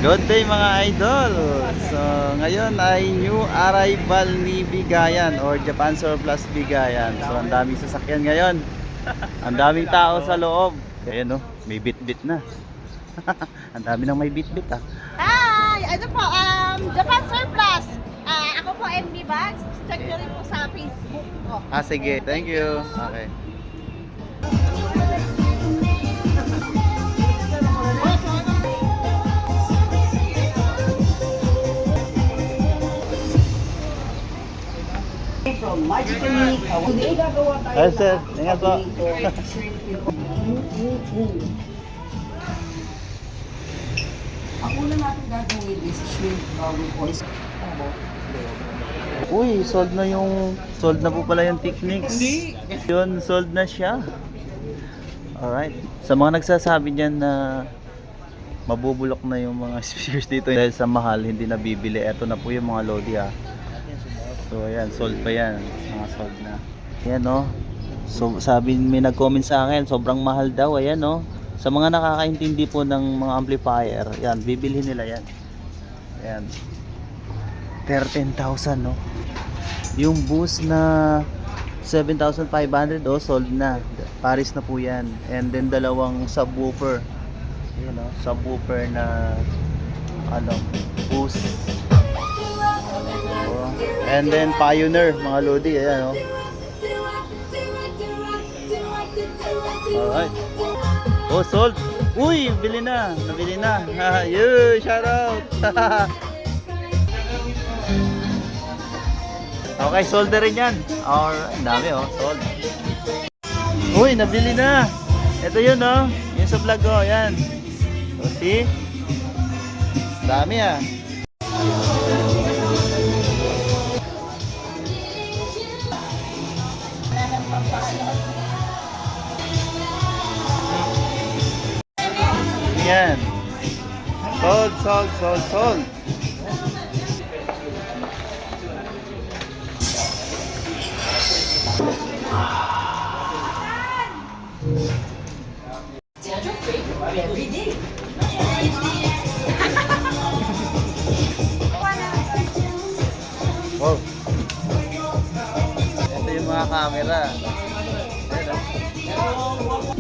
Good day mga idol. So ngayon ay new arrival ni Bigayan or Japan Surplus Bigayan. So ang daming sasakyan ngayon. Ang daming tao sa loob. Ayan oh, may bit-bit na. Ang dami nang may bit-bit ah. Hi! Ano po, Japan Surplus. Ako po MB Bags. Check nyo rin po sa Facebook ko. Ah sige, thank you. Okay. From Magical Meat, today gagawa tayo Ay sir, ingat po. Ang una natin gagawin is shrimp with oyster. Uy, sold na po pala yung techniques. Yun, sold na siya. Alright. Sa mga nagsasabi dyan na mabubulok na yung mga speakers dito dahil sa mahal, hindi na bibili. Eto na po yung mga Lodi ah. So ayan, sold pa yan. Mga sold na. Ayan oh. So sabi, may nag-comment sa akin, sobrang mahal daw. Ayan oh. Sa mga nakakaintindi po ng mga amplifier, yan, bibilhin nila yan. Ayan. 13,000 no. Yung boost na 7,500 oh, sold na. Paris na po yan. And then dalawang subwoofer. Ayan oh, subwoofer na ano, boost. And then Pioneer, mga Lodi, ayan oh. Alright. Oh, sold. Uy, bili na. Nabili na. Yay, shout out. Okay, sold na rin yan. Alright, dami oh, sold. Uy, nabili na. Ito yun oh. Yung sa vlog oh, yan. So, see? Dami ah. Yan. Sold, sold, sold, sold. Wow. Ito yung mga camera. Ayan, oh.